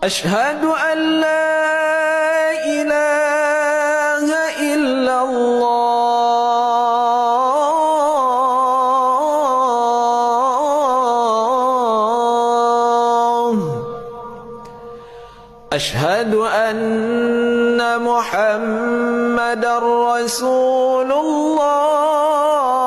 أشهد أن لا إله إلا الله. أشهد أن محمدًا رسول الله.